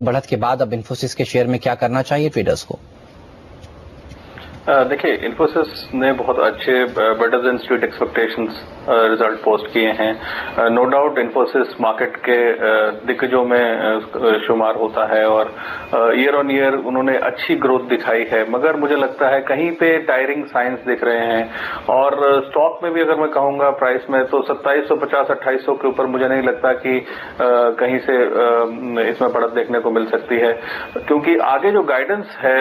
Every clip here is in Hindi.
बढ़त के बाद अब इन्फोसिस के शेयर में क्या करना चाहिए ट्रेडर्स को? देखिए, इन्फोसिस ने बहुत अच्छे better than street expectations result post किए हैं। नो डाउट इन्फोसिस मार्केट के दिग्गजों में शुमार होता है और ईयर ऑन ईयर उन्होंने अच्छी ग्रोथ दिखाई है, मगर मुझे लगता है कहीं पे टायरिंग साइंस दिख रहे हैं। और स्टॉक में भी अगर मैं कहूंगा प्राइस में तो 2750 2800 के ऊपर मुझे नहीं लगता कि कहीं से इसमें बढ़त देखने को मिल सकती है, क्योंकि आगे जो गाइडेंस है,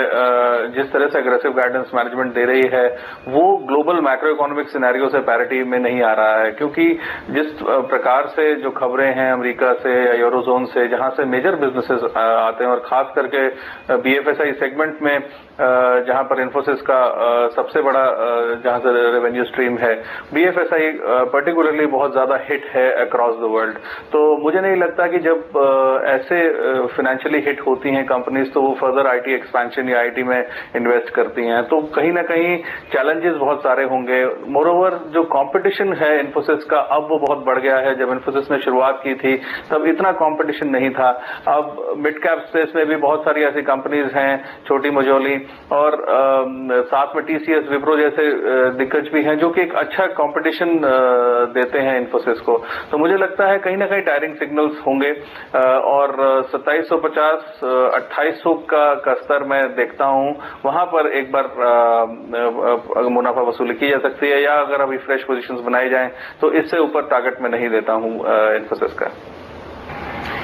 जिस तरह से अग्रेसिव गाइडेंस मैनेजमेंट दे रही है, वो ग्लोबल मैक्रो इकोनॉमिक सिनेरियो से पैरिटी में नहीं आ रहा है। क्योंकि जिस प्रकार से जो खबरें हैं अमेरिका से या यूरोजोन से, जहां से मेजर बिजनेसेस आते हैं और खास करके बीएफएसआई सेगमेंट में जहां पर इन्फोसिस का सबसे बड़ा जहां से रेवेन्यू स्ट्रीम है, बीएफएसआई पर्टिकुलरली बहुत ज्यादा हिट है अक्रॉस द वर्ल्ड। तो मुझे नहीं लगता कि जब ऐसे फाइनेंशियली हिट होती हैं कंपनीज तो वो फर्दर आईटी एक्सपेंशन या आईटी में इन्वेस्ट करती हैं, तो कहीं ना कहीं चैलेंजेस बहुत सारे होंगे। मोरोवर जो कंपटीशन है इन्फोसिस का, अब वो बहुत बढ़ गया है। जब इन्फोसिस ने शुरुआत की थी तब इतना कंपटीशन नहीं था। अब मिड कैप स्पेस में भी बहुत सारी ऐसी कंपनीज हैं, छोटी मझोली, और साथ में टीसीएस, विप्रो जैसे दिग्गज भी हैं जो कि एक अच्छा कंपटीशन देते हैं इन्फोसिस को। तो मुझे लगता है कहीं ना कहीं टायरिंग सिग्नल्स होंगे और 2750 2800 का स्तर मैं देखता हूं, वहां पर एक बार मुनाफा वसूली की जा सकती है, या अगर अभी फ्रेश पोजीशंस बनाई जाएं तो इससे ऊपर टारगेट में नहीं देता हूं इन्फोसिस का।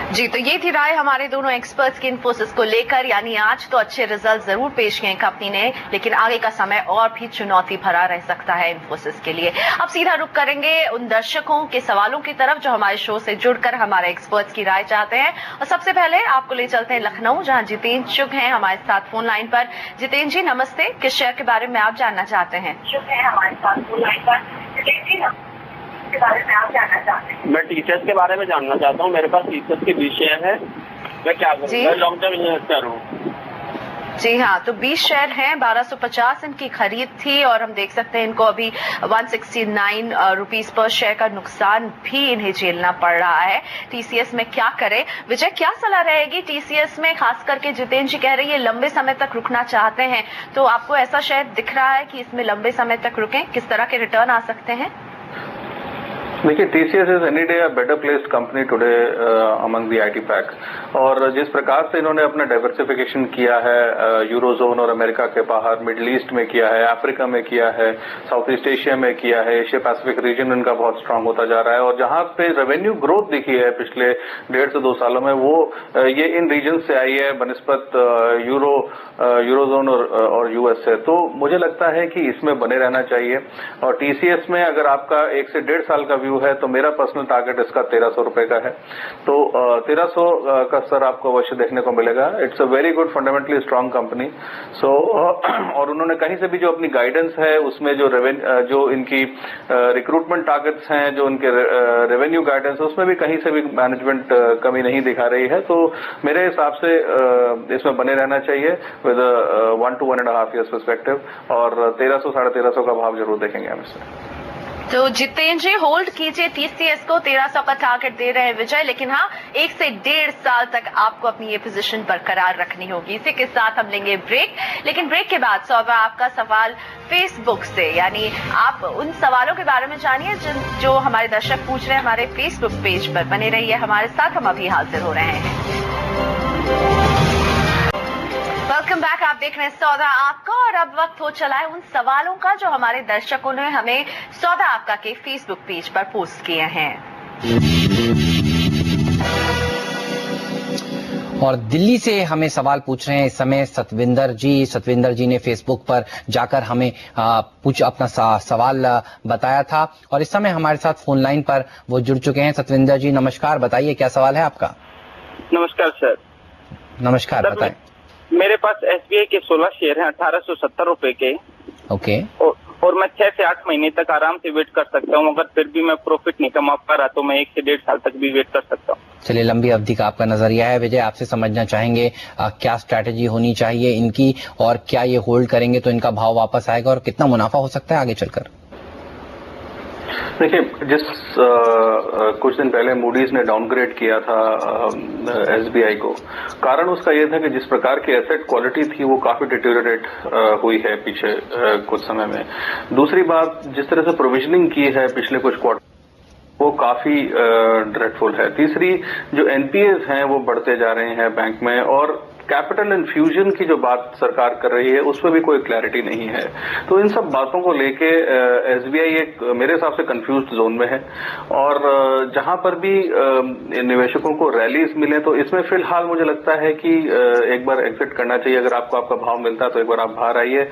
जी, तो ये थी राय हमारे दोनों एक्सपर्ट्स की इन्फोसिस को लेकर। यानी आज तो अच्छे रिजल्ट जरूर पेश किए कंपनी ने, लेकिन आगे का समय और भी चुनौती भरा रह सकता है इन्फोसिस के लिए। अब सीधा रुख करेंगे उन दर्शकों के सवालों की तरफ जो हमारे शो से जुड़कर हमारे एक्सपर्ट्स की राय चाहते हैं। और सबसे पहले आपको ले चलते हैं लखनऊ, जहां जितेंद्र चुग हैं हमारे साथ फोन लाइन पर। जितेंद्र जी नमस्ते, किस शेयर के बारे में आप जानना चाहते हैं? हमारे साथ फोन लाइन पर जितेंद्र जी के बारे में आप जानना चाहते हैं? मैं टीसीएस के बारे में जानना चाहता हूँ। मेरे पास टीसीएस के 20 शेयर है, मैं क्या करूँ? मैं लॉन्ग टर्म इन्वेस्टर हूँ। जी हाँ, तो 20 शेयर हैं, 1250 इनकी खरीद थी और हम देख सकते हैं इनको अभी 169 रुपीस पर शेयर का नुकसान भी इन्हें झेलना पड़ रहा है। टीसीएस में क्या करें? विजय, क्या सलाह रहेगी टीसीएस में? खास करके जितेंद्र जी कह रही है लंबे समय तक रुकना चाहते हैं, तो आपको ऐसा शेयर दिख रहा है कि इसमें लंबे समय तक रुकें? किस तरह के रिटर्न आ सकते हैं? देखिए, TCS is any day a better placed company today among the IT PACS. और जिस प्रकार से इन्होंने अपना डाइवर्सिफिकेशन किया है यूरोजोन और अमेरिका के बाहर, मिडिल ईस्ट में किया है, अफ्रीका में किया है, साउथ ईस्ट एशिया में किया है, एशिया पैसिफिक रीजन इनका बहुत स्ट्रांग होता जा रहा है। और जहां पे रेवेन्यू ग्रोथ दिखी है पिछले 1.5 से 2 सालों में, वो ये इन रीजन से आई है बनिस्बत यूरोजोन और यूएस से। तो मुझे लगता है कि इसमें बने रहना चाहिए। और टीसीएस में अगर आपका 1 से 1.5 साल का व्यू है तो मेरा पर्सनल टारगेट इसका 1300 रुपए का है। तो 1300 का स्तर आपको अवश्य देखने को मिलेगा। It's a very good fundamentally strong company. So और उन्होंने कहीं से भी जो अपनी गाइडेंस है उसमें जो इनकी रिक्रूटमेंट टारगेट्स हैं, जो उनके रेवेन्यू गाइडेंस है, उसमें भी कहीं से भी मैनेजमेंट कमी नहीं दिखा रही है। तो मेरे हिसाब से इसमें बने रहना चाहिए विद 1 to 1.5 years पर्सपेक्टिव, और 1300 साढ़े 1300 का भाव जरूर देखेंगे हम इससे। तो जितेंद्र जी होल्ड कीजिए टीसीएस को, 1300 का टारगेट दे रहे हैं विजय, लेकिन हाँ 1 से 1.5 साल तक आपको अपनी ये पोजीशन बरकरार रखनी होगी। इसी के साथ हम लेंगे ब्रेक, लेकिन ब्रेक के बाद सौदा आपका सवाल फेसबुक से, यानी आप उन सवालों के बारे में जानिए जो हमारे दर्शक पूछ रहे हैं हमारे फेसबुक पेज पर। बने रहिए हमारे साथ, हम अभी हाजिर हो रहे हैं। वेलकम बैक, आप देख रहे हैं सौदा आपका, और अब वक्त हो चला है उन सवालों का जो हमारे दर्शकों ने हमें सौदा आपका के फेसबुक पेज पर पोस्ट किए हैं। और दिल्ली से हमें सवाल पूछ रहे हैं इस समय सतविंदर जी ने फेसबुक पर जाकर हमें अपना सवाल बताया था, और इस समय हमारे साथ फोन लाइन पर वो जुड़ चुके हैं। सतविंदर जी नमस्कार, बताइए क्या सवाल है आपका? नमस्कार सर। नमस्कार, बताएं। मेरे पास एसबीआई के 16 शेयर हैं 1870 रुपए के। ओके। और मैं 6 से 8 महीने तक आराम से वेट कर सकता हूँ। अगर फिर भी मैं प्रॉफिट नहीं कमा पा रहा तो मैं 1 से 1.5 साल तक भी वेट कर सकता हूँ। चलिए, लंबी अवधि का आपका नजरिया है। विजय, आपसे समझना चाहेंगे क्या स्ट्रैटेजी होनी चाहिए इनकी, और क्या ये होल्ड करेंगे तो इनका भाव वापस आएगा, और कितना मुनाफा हो सकता है आगे चलकर? देखिए, कुछ दिन पहले मूडीज ने डाउनग्रेड किया था एसबीआई को। कारण उसका यह था कि जिस प्रकार की एसेट क्वालिटी थी वो काफी डिटेरियोरेट हुई है पीछे कुछ समय में। दूसरी बात, जिस तरह से प्रोविजनिंग की है पिछले कुछ क्वार्टर वो काफी ड्रेडफुल है। तीसरी, जो एनपीएस हैं वो बढ़ते जा रहे हैं बैंक में, और कैपिटल इन्फ्यूजन की जो बात सरकार कर रही है उस पर भी कोई क्लैरिटी नहीं है। तो इन सब बातों को लेके एसबीआई एक मेरे हिसाब से कंफ्यूज्ड जोन में है, और जहां पर भी निवेशकों को रैलीज मिले तो इसमें फिलहाल मुझे लगता है कि एक बार एग्जिट करना चाहिए। अगर आपको आपका भाव मिलता है तो एक बार आप बाहर आइए,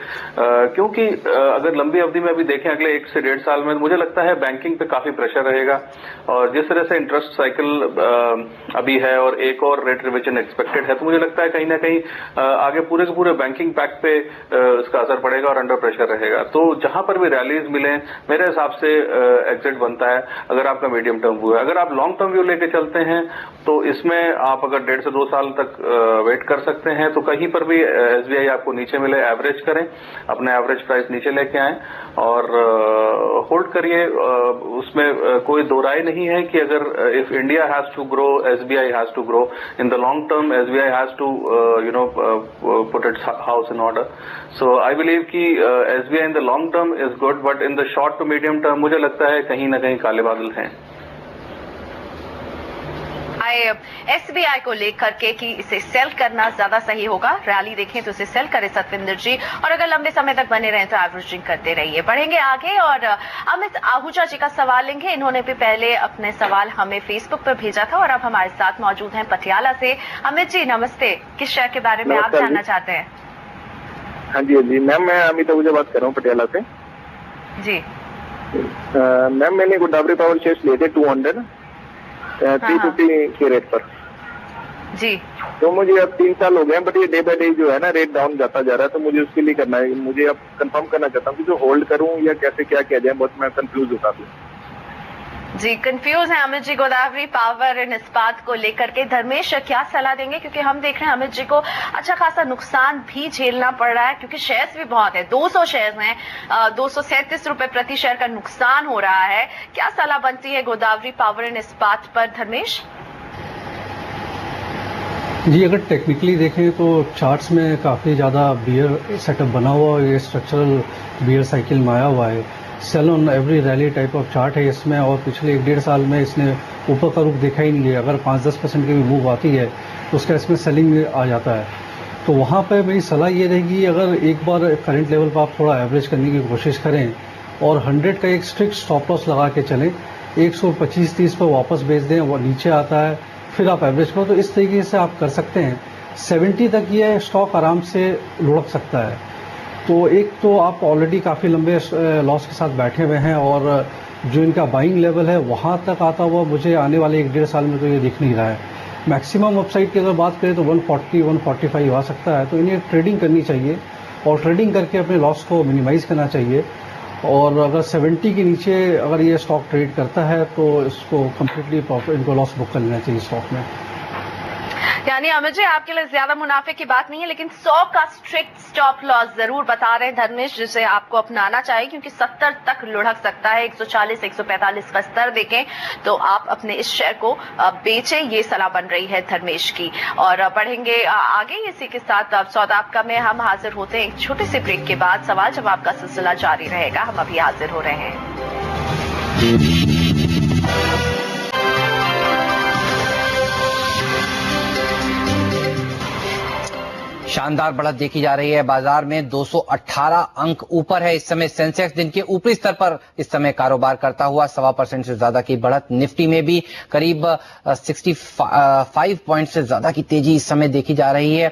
क्योंकि अगर लंबी अवधि में अभी देखें अगले 1 से 1.5 साल में मुझे लगता है बैंकिंग पे काफी प्रेशर रहेगा, और जिस तरह से इंटरेस्ट साइकिल अभी है और एक और रेट रिविजन एक्सपेक्टेड है, तो मुझे लगता है कहीं ना कहीं आगे पूरे के पूरे बैंकिंग पैक पे इसका असर पड़ेगा और अंडर प्रेशर रहेगा। तो जहां पर भी रैलीज मिले मेरे हिसाब से एग्जिट बनता है अगर आपका मीडियम टर्म व्यू है। अगर आप लॉन्ग टर्म व्यू लेके चलते हैं तो इसमें आप अगर 1.5 से 2 साल तक वेट कर सकते हैं, तो कहीं पर भी एसबीआई आपको नीचे मिले एवरेज करें, अपना एवरेज प्राइस नीचे लेके आए और होल्ड करिए। उसमें कोई दो राय नहीं है कि अगर if India has to grow, SBI has to grow in the long term, SBI has to put its house in order. So I believe कि SBI in the long term is good, but in the short to medium term मुझे लगता है कहीं ना कहीं काले बादल हैं। एसबीआई को लेकर के कि इसे सेल करना ज्यादा सही होगा, रैली देखें तो इसे सेल करें सतविंदर जी, और अगर लंबे समय तक बने रहें तो एवरेजिंग करते रहिए। बढ़ेंगे आगे और अमित आहूजा जी का सवाल लेंगे। इन्होंने भी पहले अपने सवाल हमें फेसबुक पर भेजा था और अब हमारे साथ मौजूद हैं पटियाला से। अमित जी नमस्ते, किस शेयर के बारे में आप जानना चाहते हैं? हाँ जी मैम, मैं अमित आहूजा बात कर रहा हूँ पटियाला से जी। मैम मैंने गोदावरी पावर शेयर्स लिए थे 200 350 के रेट पर जी। तो मुझे अब 3 साल हो गए हैं, बट ये डे बाय डे जो है ना रेट डाउन जाता जा रहा है, तो मुझे उसके लिए करना है। मुझे अब कंफर्म करना चाहता हूँ कि जो होल्ड करूँ या कैसे क्या किया जाए, बहुत मैं कंफ्यूज होता हूँ जी। कंफ्यूज है अमित जी गोदावरी पावर एंड इस्पात को लेकर के। धर्मेश क्या सलाह देंगे, क्योंकि हम देख रहे हैं अमित जी को अच्छा खासा नुकसान भी झेलना पड़ रहा है क्योंकि शेयर्स भी बहुत है, 200 शेयर्स हैं, 237 रुपए प्रति शेयर का नुकसान हो रहा है। क्या सलाह बनती है गोदावरी पावर एंड इस्पात पर धर्मेश? जी, अगर टेक्निकली देखें तो चार्ट्स में काफ़ी ज़्यादा बियर सेटअप बना हुआ है, ये स्ट्रक्चरल बियर साइकिल में आया हुआ है। Sell on every rally type of chart है इसमें, और पिछले 1.5 साल में इसने ऊपर का रुख देखा ही नहीं है। अगर 5-10% की भी मूव आती है तो उसका इसमें सेलिंग में आ जाता है। तो वहाँ पे मेरी सलाह ये रहेगी, अगर एक बार करंट लेवल पर आप थोड़ा एवरेज करने की कोशिश करें और 100 का एक स्ट्रिक्ट स्टॉप लॉस लगा के चलें, 125-30 पर वापस भेज दें, वो नीचे आता है फिर आप एवरेज करो, तो इस तरीके से आप कर सकते हैं। 70 तक ये स्टॉक आराम से लुढ़क सकता है। तो एक तो आप ऑलरेडी काफ़ी लंबे लॉस के साथ बैठे हुए हैं, और जो इनका बाइंग लेवल है वहाँ तक आता हुआ मुझे आने वाले 1-1.5 साल में तो ये दिख नहीं रहा है। मैक्सिमम अपसाइड की अगर बात करें तो 140-145 आ सकता है, तो इन्हें ट्रेडिंग करनी चाहिए और ट्रेडिंग करके अपने लॉस को मिनिमाइज करना चाहिए। और अगर 70 के नीचे अगर ये स्टॉक ट्रेड करता है तो इसको कम्प्लीटली प्रॉफिट, इनको लॉस बुक कर लेना चाहिए स्टॉक में। यानी अमित जी आपके लिए ज्यादा मुनाफे की बात नहीं है, लेकिन 100 का स्ट्रिक्ट स्टॉप लॉस जरूर बता रहे हैं धर्मेश, जिसे आपको अपनाना चाहिए क्योंकि 70 तक लुढ़क सकता है। 140-145 का स्तर देखें तो आप अपने इस शेयर को बेचें, ये सलाह बन रही है धर्मेश की। और बढ़ेंगे आगे इसी के साथ सौदा आपका में हम हाजिर होते हैं एक छोटे से ब्रेक के बाद। सवाल जवाब का सिलसिला जारी रहेगा, हम अभी हाजिर हो रहे हैं। शानदार बढ़त देखी जा रही है बाजार में, 218 अंक ऊपर है इस समय सेंसेक्स। दिन के ऊपरी स्तर पर इस समय कारोबार करता हुआ 1.25% से ज्यादा की बढ़त। निफ्टी में भी करीब 65 पॉइंट से ज्यादा की तेजी इस समय देखी जा रही है।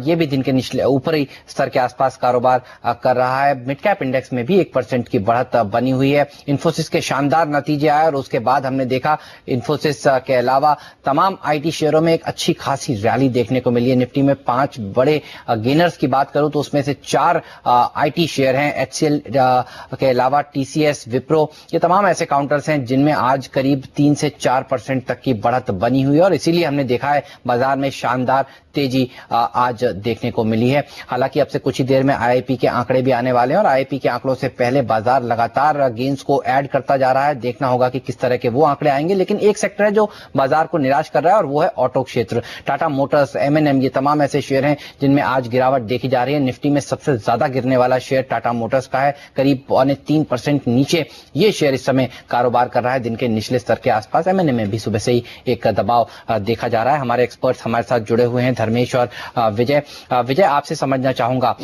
ये भी दिन के निचले ऊपरी स्तर के आसपास कारोबार कर रहा है। मिड कैप इंडेक्स में भी 1% की बढ़त बनी हुई है। इन्फोसिस के शानदार नतीजे आए और उसके बाद हमने देखा इन्फोसिस के अलावा तमाम आईटी शेयरों में एक अच्छी खासी रैली देखने को मिली है। निफ्टी में 5 बड़े गेनर्स की बात करूं तो उसमें से 4 आईटी शेयर हैं, एचसीएल के अलावा टीसीएस, विप्रो, ये तमाम ऐसे काउंटर्स हैं जिनमें आज करीब 3 से 4% तक की बढ़त बनी हुई है और इसीलिए हमने देखा है बाजार में शानदार तेजी आज देखने को मिली है। हालांकि अब से कुछ ही देर में आईआईपी के आंकड़े भी आने वाले हैं और आईआईपी के आंकड़ों से पहले बाजार लगातार गेन्स को ऐड करता जा रहा है। देखना होगा कि किस तरह के वो आंकड़े आएंगे, लेकिन एक सेक्टर है जो बाजार को निराश कर रहा है और वो है ऑटो क्षेत्र। टाटा मोटर्स, एमएनएम, ये तमाम ऐसे शेयर हैं जिनमें आज गिरावट देखी जा रही है। निफ्टी में सबसे ज्यादा गिरने वाला शेयर टाटा मोटर्स का है, करीब 3% नीचे ये शेयर इस समय कारोबार कर रहा है। दिन के निचले स्तर के आसपास एमएनएम में भी सुबह से ही एक दबाव देखा जा रहा है। हमारे एक्सपर्ट्स हमारे साथ जुड़े हुए हैं, धर्मेश और विजय, आपसे समझना चाहूंगा,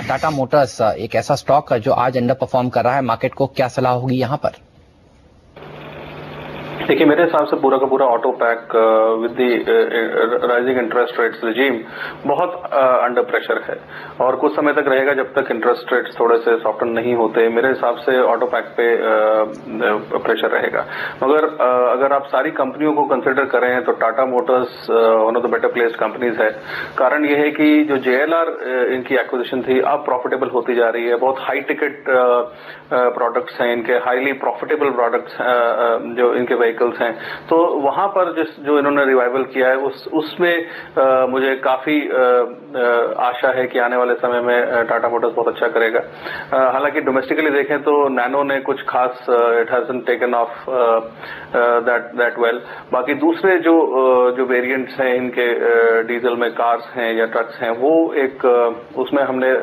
टाटा मोटर्स एक ऐसा स्टॉक जो आज अंडर परफॉर्म कर रहा है, मार्केट को क्या सलाह होगी यहां पर? देखिए, मेरे हिसाब से पूरा का पूरा auto pack with the rising interest rates regime बहुत अंडर प्रेशर है और कुछ समय तक रहेगा जब तक इंटरेस्ट रेट्स थोड़े से सॉफ्टन नहीं होते। मेरे हिसाब से ऑटो पैक पे प्रेशर रहेगा, मगर अगर आप सारी कंपनियों को कंसिडर करें तो Tata Motors one of the better placed companies है। कारण यह है कि जो जेएलआर इनकी एक्विजिशन थी अब प्रॉफिटेबल होती जा रही है। बहुत हाई टिकट प्रोडक्ट्स हैं इनके, हाईली प्रॉफिटेबल प्रोडक्ट्स जो इनके व्हीकल्स हैं, तो वहां पर जो इन्होंने रिवाइवल किया है उसमें मुझे काफी आशा है कि आने वाले समय में टाटा मोटर्स बहुत अच्छा करेगा। हालांकि डोमेस्टिकली देखें तो नैनो ने कुछ खास it hasn't taken of that well. बाकी दूसरे जो वेरिएंट्स हैं इनके डीजल में कार्स हैं या ट्रक्स हैं, वो एक उसमें हमने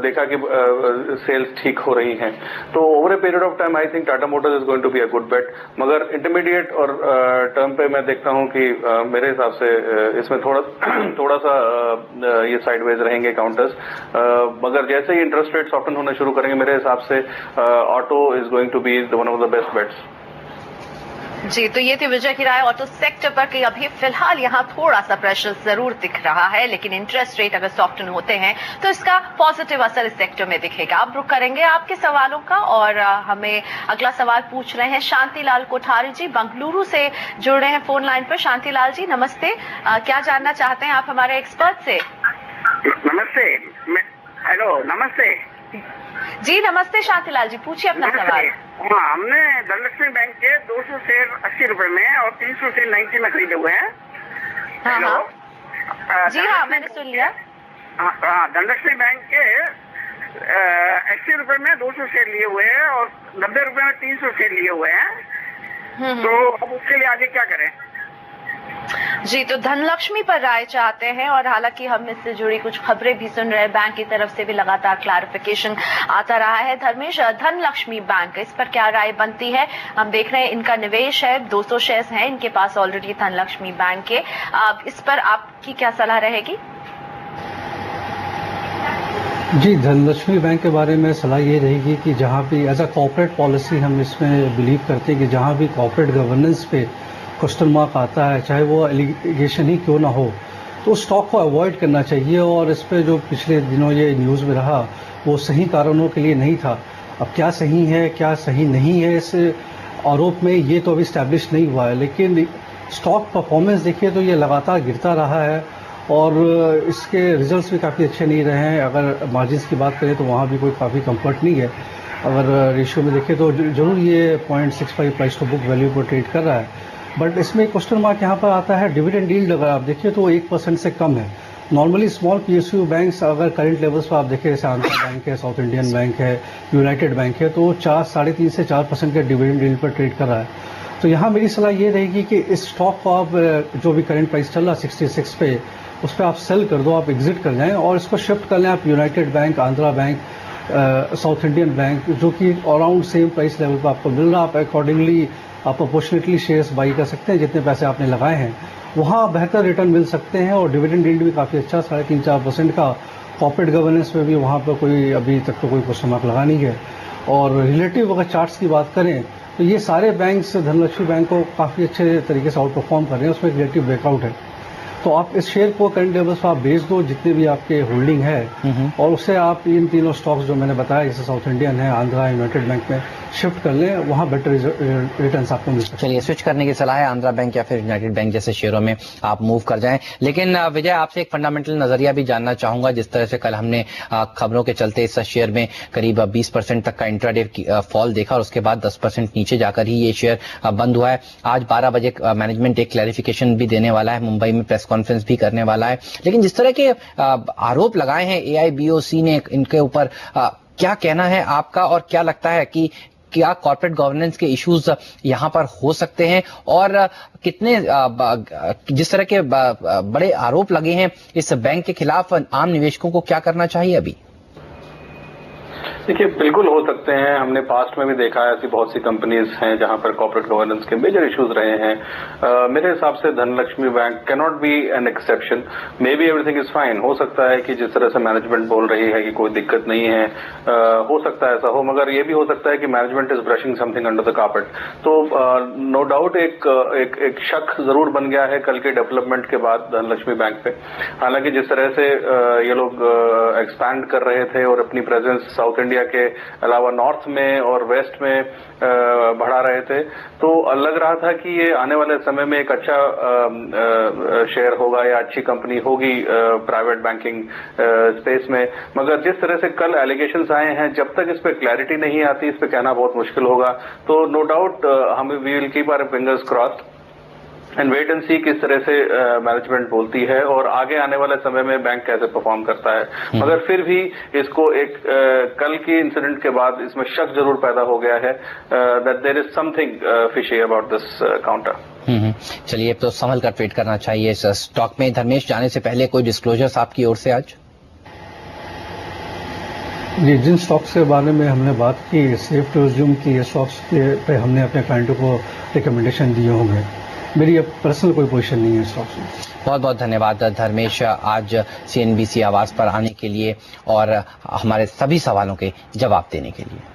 देखा कि सेल्स ठीक हो रही हैं। तो over a period of time I think Tata Motors is going to be a good bet, मगर इंटरमीडिएट और टर्म पे मैं देखता हूं कि मेरे हिसाब से इसमें थोड़ा सा ये साइडवेज रहेंगे काउंटर्स, मगर जैसे ही इंटरेस्ट रेट सॉफ्टन होना शुरू करेंगे मेरे हिसाब से auto is going to be one of the best bets. जी, तो ये थी विजय की राय ऑटो सेक्टर पर कि अभी फिलहाल यहाँ थोड़ा सा प्रेशर जरूर दिख रहा है, लेकिन इंटरेस्ट रेट अगर सॉफ्टन होते हैं तो इसका पॉजिटिव असर इस सेक्टर में दिखेगा। अब रुक करेंगे आपके सवालों का और हमें अगला सवाल पूछ रहे हैं शांतिलाल कोठारी जी, बंगलुरु से जुड़ रहे हैं फोन लाइन पर। शांतिलाल जी नमस्ते, क्या जानना चाहते हैं आप हमारे एक्सपर्ट से? नमस्ते। हेलो, नमस्ते जी। नमस्ते शांतिलाल जी, पूछिए अपना सवाल। हाँ, हमने धनलक्ष्मी बैंक के 200 शेयर 80 रुपए में और 300 शेयर 90 में खरीदे हुए हैं। हाँ, जी हाँ, मैंने सुन लिया। हाँ, धनलक्ष्मी बैंक के 80 रुपए में 200 शेयर लिए हुए हैं और 90 रुपए में 300 शेयर लिए हुए हैं। तो अब उसके लिए आगे क्या करें? जी, तो धनलक्ष्मी पर राय चाहते हैं और हालांकि हम इससे जुड़ी कुछ खबरें भी सुन रहे हैं, बैंक की तरफ से भी लगातार क्लैरिफिकेशन आता रहा है। धर्मेश, धनलक्ष्मी बैंक, इस पर क्या राय बनती है? हम देख रहे हैं इनका निवेश है, 200 शेयर्स हैं इनके पास ऑलरेडी धनलक्ष्मी बैंक के। इस पर आपकी क्या सलाह रहेगी? जी, धनलक्ष्मी बैंक के बारे में सलाह ये रहेगी कि जहाँ भी एज अ कॉर्पोरेट पॉलिसी हम इसमें बिलीव करते हैं कि जहाँ भी कॉर्पोरेट गवर्नेंस पे क्वेश्चन मार्क आता है, चाहे वो एलिगेशन ही क्यों ना हो, तो स्टॉक को अवॉइड करना चाहिए। और इस पे जो पिछले दिनों ये न्यूज़ में रहा वो सही कारणों के लिए नहीं था। अब क्या सही है क्या सही नहीं है इस आरोप में, ये तो अभी स्टैब्लिश नहीं हुआ है, लेकिन स्टॉक परफॉर्मेंस देखिए तो ये लगातार गिरता रहा है और इसके रिजल्ट्स भी काफ़ी अच्छे नहीं रहे हैं। अगर मार्जिन्स की बात करें तो वहाँ भी कोई काफ़ी कंफर्ट नहीं है। अगर रेशियो में देखें तो जरूर ये 0.65 प्राइस टू बुक वैल्यू पर ट्रेड कर रहा है, बट इसमें क्वेश्चन मार्क यहाँ पर आता है डिविडेंड यील्ड अगर आप देखिए तो 1% से कम है। नॉर्मली स्मॉल पीएसयू बैंक्स अगर करंट लेवल्स पर आप देखें, जैसे आंध्रा बैंक है, साउथ इंडियन बैंक है, यूनाइटेड बैंक है, तो 3.5 से 4% के डिविडेंड यील्ड पर ट्रेड कर रहा है। तो यहाँ मेरी सलाह ये रहेगी कि इस स्टॉक को आप जो भी करंट प्राइस चल रहा 66 पे, उस पर आप सेल कर दो, आप एग्जिट कर जाएं और इसको शिफ्ट कर लें आप United bank, Andhra bank, south Indian bank, जो कि अराउंड सेम प्राइस लेवल पर आपको मिल रहा है। आप अकॉर्डिंगली आप अपोर्चुनेटली शेयर्स बाई कर सकते हैं, जितने पैसे आपने लगाए हैं वहाँ बेहतर रिटर्न मिल सकते हैं और डिविडेंड यील्ड भी काफ़ी अच्छा 3.5-4% का। कॉर्पोरेट गवर्नेंस में भी वहाँ पर कोई अभी तक तो कोई क्वेश्चन मार्क लगा नहीं है। और रिलेटिव अगर चार्ट्स की बात करें तो ये सारे बैंक्स धनलक्ष्मी बैंक को काफ़ी अच्छे तरीके से आउट परफॉर्म कर रहे हैं, उसमें एक रिलेटिव ब्रेकआउट है। तो आप इस शेयर को करंट लेवल्स पर आप बेच दो जितने भी आपके होल्डिंग है, और उससे आप इन तीनों स्टॉक्स जो मैंने बताया जैसे साउथ इंडियन है, आंध्रा, यूनाइटेड बैंक में शिफ्ट कर लें, वहाँ बेटर रिटर्न्स आपको मिल सकते हैं। चलिए, स्विच करने की सलाह है, आंध्रा बैंक या फिर यूनाइटेड बैंक जैसे शेयरों में आप मूव कर जाएं। लेकिन विजय, आपसे एक फंडामेंटल नजरिया भी जानना चाहूंगा। जिस तरह से कल हमने खबरों के चलते इस शेयर में करीब 20% तक का इंट्राडे फॉल देखा और उसके बाद 10% नीचे जाकर ही ये शेयर बंद हुआ है। आज 12 बजे मैनेजमेंट एक क्लैरिफिकेशन भी देने वाला है, मुंबई में प्रेस कॉन्फ्रेंस भी करने वाला है। लेकिन जिस तरह के आरोप लगाए हैं AIBOC ने इनके ऊपर, क्या कहना है आपका और क्या लगता है कि क्या कॉर्पोरेट गवर्नेंस के इश्यूज यहां पर हो सकते हैं और कितने जिस तरह के बड़े आरोप लगे हैं इस बैंक के खिलाफ, आम निवेशकों को क्या करना चाहिए अभी? देखिए, बिल्कुल हो सकते हैं। हमने पास्ट में भी देखा है, ऐसी बहुत सी कंपनीज हैं जहां पर कॉर्पोरेट गवर्नेंस के मेजर इश्यूज रहे हैं। मेरे हिसाब से Dhanlaxmi bank can not be an exception. May be everything is fine. हो सकता है कि जिस तरह से मैनेजमेंट बोल रही है कि कोई दिक्कत नहीं है, हो सकता है ऐसा हो, मगर ये भी हो सकता है कि management is brushing something under the carpet. तो नो डाउट एक शक जरूर बन गया है कल के डेवलपमेंट के बाद धनलक्ष्मी बैंक पे। हालांकि जिस तरह से ये लोग एक्सपैंड कर रहे थे और अपनी प्रेजेंस साउथ इंडिया के अलावा नॉर्थ में और वेस्ट में बढ़ा रहे थे, तो लग रहा था कि ये आने वाले समय में एक अच्छा शेयर होगा या अच्छी कंपनी होगी प्राइवेट बैंकिंग स्पेस में। मगर जिस तरह से कल एलिगेशंस आए हैं, जब तक इस पे क्लैरिटी नहीं आती, इस पे कहना बहुत मुश्किल होगा। तो नो डाउट हम we will keep our fingers crossed and wait and see किस तरह से मैनेजमेंट बोलती है और आगे आने वाले समय में बैंक कैसे परफॉर्म करता है। मगर फिर भी इसको एक कल के इंसिडेंट के बाद इसमें शक जरूर पैदा हो गया है that there is something fishy about this counter. चलिए, तो संभल कर ट्रेड करना चाहिए इस स्टॉक में। धर्मेश, जाने से पहले कोई डिस्क्लोजर्स आपकी ओर से आज? जी, जिन स्टॉक्स के बारे में हमने बात की, सेफ टू अज्यूम कि ये स्टॉक्स पे हमने अपने क्लाइंटों को रिकमेंडेशन दिए होंगे। मेरी अब पर्सनल कोई पोजीशन नहीं है स्टॉक्स में। बहुत बहुत धन्यवाद धर्मेश, आज CNBC आवाज पर आने के लिए और हमारे सभी सवालों के जवाब देने के लिए।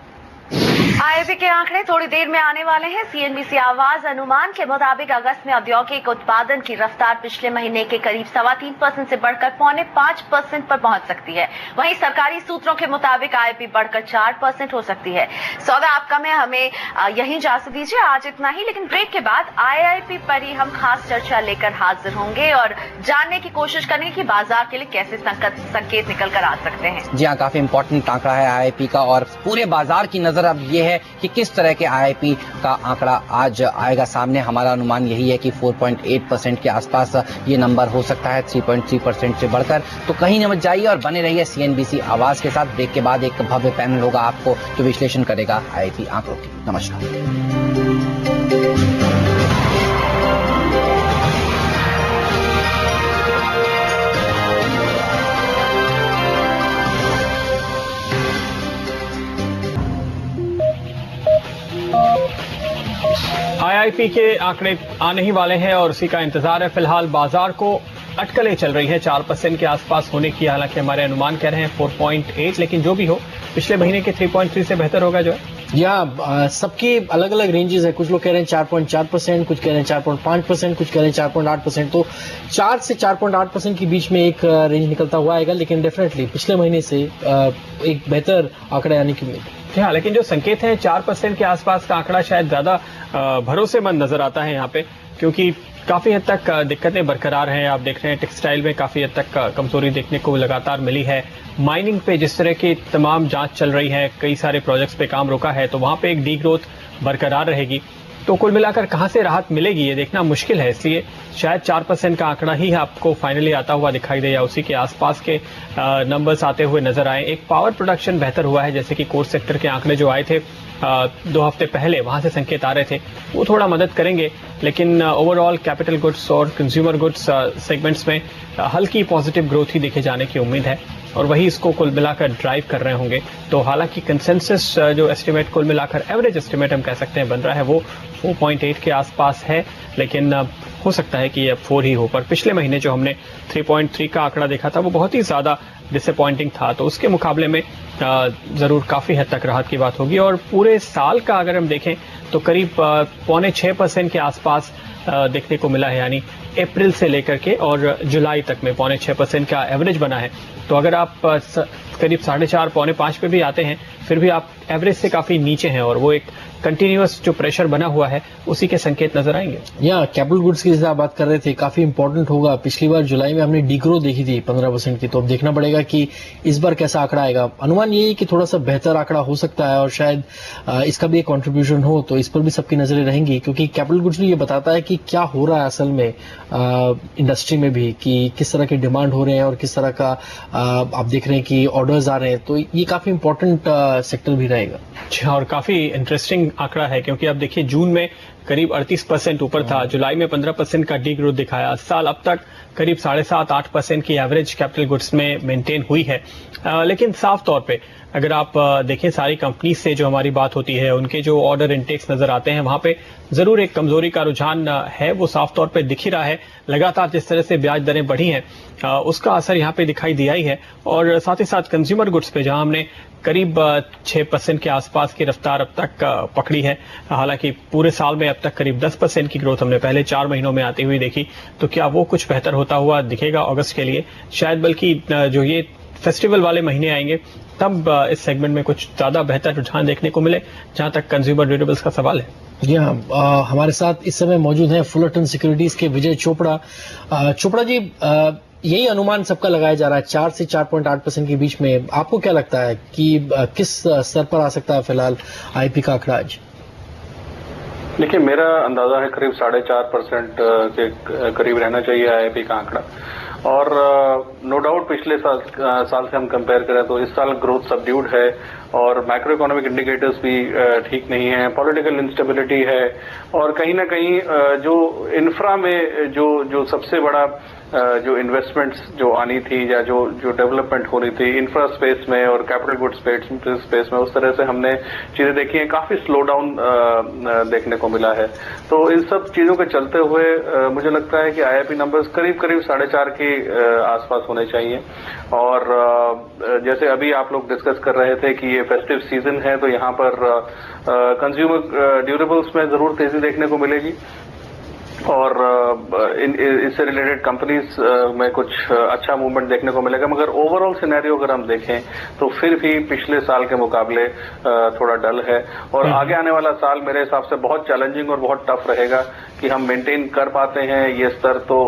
IIP के आंकड़े थोड़ी देर में आने वाले हैं। CNBC आवाज अनुमान के मुताबिक अगस्त में औद्योगिक उत्पादन की रफ्तार पिछले महीने के करीब 3.25% से बढ़कर 4.5% पर पहुंच सकती है। वहीं सरकारी सूत्रों के मुताबिक IIP बढ़कर 4% हो सकती है। सौदा आपका में हमें यहीं इजाजत दीजिए, आज इतना ही। लेकिन ब्रेक के बाद IIP पर ही हम खास चर्चा लेकर हाजिर होंगे और जानने की कोशिश करेंगे कि बाजार के लिए कैसे संकेत निकल कर आ सकते हैं। जी हाँ, काफी इंपॉर्टेंट आंकड़ा है IIP का और पूरे बाजार की नजर अब ये है कि किस तरह के IIP का आंकड़ा आज आएगा सामने। हमारा अनुमान यही है कि 4.8% के आसपास ये नंबर हो सकता है, 3.3% से बढ़कर। तो कहीं न मत जाइए और बने रहिए CNBC आवाज के साथ। ब्रेक के बाद एक भव्य पैनल होगा आपको जो विश्लेषण करेगा IIP आंकड़ों की। नमस्कार। IIP के आंकड़े आने ही वाले हैं और उसी का इंतजार है। फिलहाल बाजार को अटकलें चल रही है 4% के आसपास होने की। हालांकि हमारे अनुमान कह रहे हैं 4.8, लेकिन जो भी हो पिछले महीने के 3.3 से बेहतर होगा जो है। या सबकी अलग अलग रेंजेस है। कुछ लोग कह रहे हैं 4.4%, कुछ कह रहे हैं 4.5%, कुछ कह रहे हैं 4.8%। तो 4 से 4.8% के बीच में एक रेंज निकलता हुआ आएगा, लेकिन डेफिनेटली पिछले महीने से एक बेहतर आंकड़ा आने की उम्मीद है। हाँ, लेकिन जो संकेत है 4% के आसपास का आंकड़ा शायद ज्यादा भरोसेमंद नजर आता है यहाँ पे, क्योंकि काफी हद तक दिक्कतें बरकरार हैं। आप देख रहे हैं टेक्सटाइल में काफी हद तक कमजोरी देखने को लगातार मिली है। माइनिंग पे जिस तरह की तमाम जांच चल रही है, कई सारे प्रोजेक्ट्स पे काम रोका है, तो वहां पे एक डी ग्रोथ बरकरार रहेगी। तो कुल मिलाकर कहां से राहत मिलेगी ये देखना मुश्किल है। इसलिए शायद 4% का आंकड़ा ही आपको फाइनली आता हुआ दिखाई दे या उसी के आसपास के नंबर्स आते हुए नजर आए। एक पावर प्रोडक्शन बेहतर हुआ है, जैसे कि कोर सेक्टर के आंकड़े जो आए थे 2 हफ्ते पहले, वहां से संकेत आ रहे थे, वो थोड़ा मदद करेंगे। लेकिन ओवरऑल कैपिटल गुड्स और कंज्यूमर गुड्स सेगमेंट्स में हल्की पॉजिटिव ग्रोथ ही देखे जाने की उम्मीद है और वही इसको कुल मिलाकर ड्राइव कर रहे होंगे। तो हालांकि कंसेंसस जो एस्टिमेट कुल मिलाकर एवरेज एस्टिमेट हम कह सकते हैं बन रहा है वो 4.8 के आसपास है, लेकिन हो सकता है कि ये 4 ही हो। पर पिछले महीने जो हमने 3.3 का आंकड़ा देखा था वो बहुत ही ज्यादा डिसअपॉइंटिंग था, तो उसके मुकाबले में जरूर काफी हद तक राहत की बात होगी। और पूरे साल का अगर हम देखें तो करीब 5.6% के आसपास देखने को मिला है, यानी अप्रैल से लेकर के और जुलाई तक में 5.6% का एवरेज बना है। तो अगर आप करीब 4.5 पौने 5 पे भी आते हैं, फिर भी आप एवरेज से काफी नीचे हैं और वो एक कंटिन्यूअस जो प्रेशर बना हुआ है उसी के संकेत नजर आएंगे। या कैपिटल गुड्स की जैसे आप बात कर रहे थे, काफी इंपॉर्टेंट होगा। पिछली बार जुलाई में हमने डीग्रो देखी थी 15% की, तो अब देखना पड़ेगा कि इस बार कैसा आंकड़ा आएगा। अनुमान ये है कि थोड़ा सा बेहतर आंकड़ा हो सकता है और शायद इसका भी एक कंट्रीब्यूशन हो, तो इस पर भी सबकी नजरें रहेंगी, क्योंकि कैपिटल गुड्स भी ये बताता है कि क्या हो रहा है असल में इंडस्ट्री में भी, कि किस तरह के डिमांड हो रहे हैं और किस तरह का आप देख रहे हैं कि ऑर्डर्स आ रहे हैं। तो ये काफी इंपॉर्टेंट सेक्टर भी रहेगा। और काफी इंटरेस्टिंग आंकड़ा है, क्योंकि आप देखिए जून में करीब 38% ऊपर था, जुलाई में 15% का डी ग्रोथ दिखाया। साल अब तक करीब 7.5-8% की एवरेज कैपिटल गुड्स में मेंटेन हुई है। लेकिन साफ तौर पे अगर आप देखें सारी कंपनी से जो हमारी बात होती है, उनके जो ऑर्डर इंटेक्स नजर आते हैं, वहां पे जरूर एक कमजोरी का रुझान है, वो साफ तौर पे दिख ही रहा है। लगातार जिस तरह से ब्याज दरें बढ़ी हैं उसका असर यहाँ पे दिखाई दिया ही है। और साथ ही साथ कंज्यूमर गुड्स पे जहां हमने करीब 6% के आसपास की रफ्तार अब तक पकड़ी है, हालांकि पूरे साल में अब तक करीब 10% की ग्रोथ हमने पहले 4 महीनों में आती हुई देखी। तो क्या वो कुछ बेहतर होता हुआ दिखेगा अगस्त के लिए? शायद, बल्कि जो ये फेस्टिवल वाले महीने आएंगे तब इस सेगमेंट में कुछ ज्यादा बेहतर रुझान देखने को मिले, जहां तक कंज्यूमर ड्यूरेबल्स का सवाल है। जी हाँ, हमारे साथ इस समय मौजूद हैं फुलरटन सिक्योरिटीज के विजय चोपड़ा। चोपड़ा जी, यही अनुमान सबका लगाया जा रहा है 4 से 4.8% के बीच में। आपको क्या लगता है कि किस स्तर पर आ सकता है फिलहाल आईपी का आंकड़ा आज? देखिए, मेरा अंदाजा है करीब 4.5% के करीब रहना चाहिए आईपी का आंकड़ा। और नो डाउट पिछले साल से हम कंपेयर करें तो इस साल ग्रोथ सबड्यूड है और मैक्रो इकोनॉमिक इंडिकेटर्स भी ठीक नहीं है, पॉलिटिकल इंस्टेबिलिटी है और कहीं ना कहीं जो इंफ्रा में जो सबसे बड़ा जो इन्वेस्टमेंट्स जो आनी थी या जो डेवलपमेंट होनी थी इंफ्रा स्पेस में और कैपिटल गुड स्पेस में, उस तरह से हमने चीजें देखी हैं, काफी स्लो डाउन देखने को मिला है। तो इन सब चीजों के चलते हुए मुझे लगता है कि आईआईपी नंबर्स करीब 4.5 के आसपास होने चाहिए। और जैसे अभी आप लोग डिस्कस कर रहे थे कि ये फेस्टिव सीजन है, तो यहाँ पर कंज्यूमर ड्यूरेबल्स में जरूर तेजी देखने को मिलेगी और इससे रिलेटेड कंपनीज में कुछ अच्छा मूवमेंट देखने को मिलेगा। मगर ओवरऑल सिनेरियो अगर हम देखें तो फिर भी पिछले साल के मुकाबले थोड़ा डल है और आगे आने वाला साल मेरे हिसाब से बहुत चैलेंजिंग और बहुत टफ रहेगा कि हम मेंटेन कर पाते हैं ये स्तर तो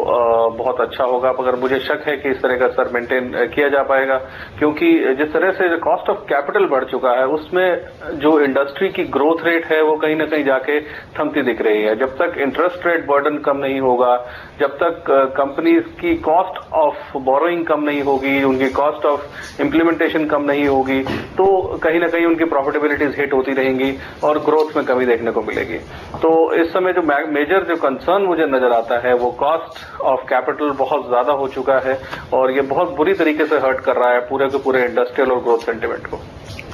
बहुत अच्छा होगा। मगर मुझे शक है कि इस तरह का स्तर मेंटेन किया जा पाएगा, क्योंकि जिस तरह से कॉस्ट ऑफ कैपिटल बढ़ चुका है उसमें जो इंडस्ट्री की ग्रोथ रेट है वो कहीं ना कहीं जाके थमती दिख रही है। जब तक इंटरेस्ट रेट बर्डन कम नहीं होगा, जब तक कंपनीज की कॉस्ट ऑफ बोरोइंग कम नहीं होगी, उनकी कॉस्ट ऑफ इम्प्लीमेंटेशन कम नहीं होगी, तो कहीं ना कहीं उनकी प्रॉफिटेबिलिटीज हिट होती रहेंगी और ग्रोथ में कमी देखने को मिलेगी। तो इस समय जो मेजर जो कंसर्न मुझे नजर आता है वो कॉस्ट ऑफ कैपिटल बहुत ज्यादा हो चुका है और ये बहुत बुरी तरीके से हर्ट कर रहा है पूरे के पूरे इंडस्ट्रियल और ग्रोथ सेंटिमेंट को।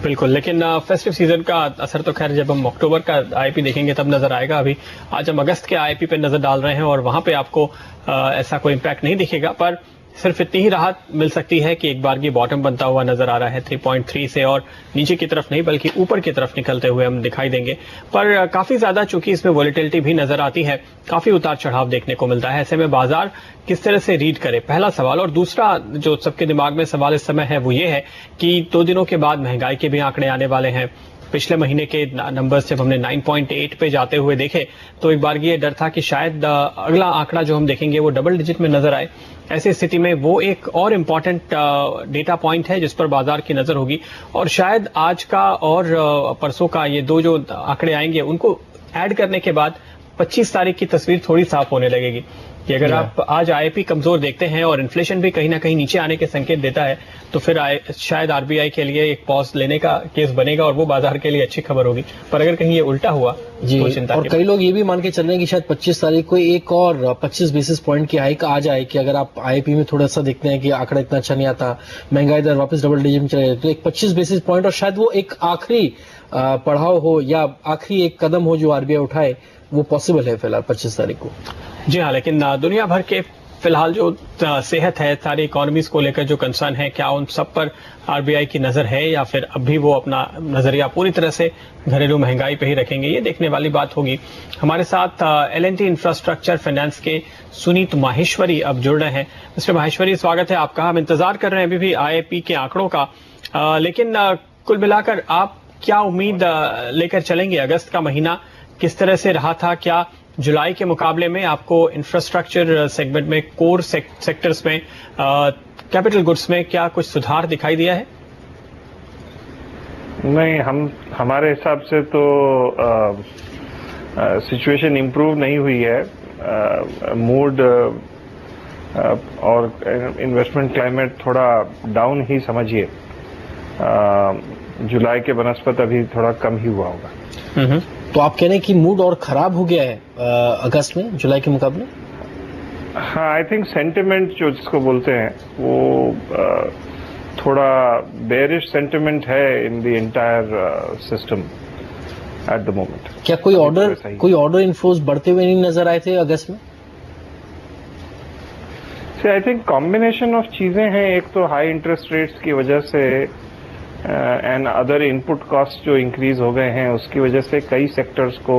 बिल्कुल, लेकिन फेस्टिव सीजन का असर तो खैर जब हम अक्टूबर का आईपी देखेंगे तब नजर आएगा। अभी आज हम अगस्त के आईपी पे नजर डाल रहे हैं और वहां पे आपको ऐसा कोई इम्पैक्ट नहीं दिखेगा, पर सिर्फ इतनी ही राहत मिल सकती है कि एक बार की बॉटम बनता हुआ नजर आ रहा है 3.3 से और नीचे की तरफ नहीं बल्कि ऊपर की तरफ निकलते हुए हम दिखाई देंगे। पर काफी ज्यादा चूंकि इसमें वॉलेटिलिटी भी नजर आती है, काफी उतार चढ़ाव देखने को मिलता है। ऐसे में बाजार किस तरह से रीड करे, पहला सवाल। और दूसरा जो सबके दिमाग में सवाल इस समय है वो ये है कि 2 दिनों के बाद महंगाई के भी आंकड़े आने वाले हैं। पिछले महीने के नंबर्स जब हमने 9.8 पे जाते हुए देखे तो एक बार ये डर था कि शायद अगला आंकड़ा जो हम देखेंगे वो डबल डिजिट में नजर आए। ऐसी स्थिति में वो एक और इम्पॉर्टेंट डेटा पॉइंट है जिस पर बाजार की नजर होगी और शायद आज का और परसों का ये 2 जो आंकड़े आएंगे उनको ऐड करने के बाद 25 तारीख की तस्वीर थोड़ी साफ होने लगेगी कि अगर आप आज आईपी कमजोर देखते हैं और इन्फ्लेशन भी कहीं ना कहीं नीचे आने के संकेत देता है तो फिर शायद आरबीआई के लिए एक पॉज लेने का केस बनेगा और वो बाजार के लिए अच्छी खबर होगी। पर अगर कहीं ये उल्टा हुआ तो चिंता और कई लोग ये भी मान के चल रहे हैं कि शायद 25 तारीख को एक और 25 बेसिस पॉइंट की हाइक आ जाए कि अगर आप आईपी में थोड़ा सा देखते हैं कि आंकड़ा इतना अच्छा नहीं आता, महंगाई दर वापस डबल डिजिट में चले जाए, तो एक 25 बेसिस पॉइंट और शायद वो एक आखिरी पड़ाव हो या आखिरी एक कदम हो जो आरबीआई उठाए, वो पॉसिबल है फिलहाल 25 तारीख को। जी हाँ, लेकिन दुनिया भर के फिलहाल जो सेहत है, सारी इकोनॉमीज को लेकर जो कंसर्न है, क्या उन सब पर आरबीआई की नजर है या फिर अब भी वो अपना नजरिया पूरी तरह से घरेलू महंगाई पे ही रखेंगे, ये देखने वाली बात होगी। हमारे साथ एल&टी इंफ्रास्ट्रक्चर फाइनेंस के सुनीत माहेश्वरी अब जुड़ रहे हैं। मिस्टर माहेश्वरी, स्वागत है आपका। हम इंतजार कर रहे हैं अभी भी आईआईपी के आंकड़ों का। लेकिन कुल मिलाकर आप क्या उम्मीद लेकर चलेंगे? अगस्त का महीना किस तरह से रहा था? क्या जुलाई के मुकाबले में आपको इंफ्रास्ट्रक्चर सेगमेंट में, कोर सेक्टर्स में, कैपिटल गुड्स में क्या कुछ सुधार दिखाई दिया है? नहीं, हमारे हिसाब से तो सिचुएशन इम्प्रूव नहीं हुई है। मूड और इन्वेस्टमेंट क्लाइमेट थोड़ा डाउन ही समझिए। जुलाई के बनस्पत अभी थोड़ा कम ही हुआ होगा। तो आप कह रहे हैं कि मूड और खराब हो गया है अगस्त में जुलाई के मुकाबले? हाँ, आई थिंक सेंटिमेंट जो जिसको बोलते हैं वो थोड़ा बेरिश सेंटिमेंट है in the entire system at the moment. क्या कोई ऑर्डर इनफ्लोज बढ़ते हुए नहीं नजर आए थे अगस्त में? आई थिंक कॉम्बिनेशन ऑफ चीजें हैं। एक तो हाई इंटरेस्ट रेट्स की वजह से एंड अदर इनपुट कॉस्ट जो इंक्रीज हो गए हैं उसकी वजह से कई सेक्टर्स को,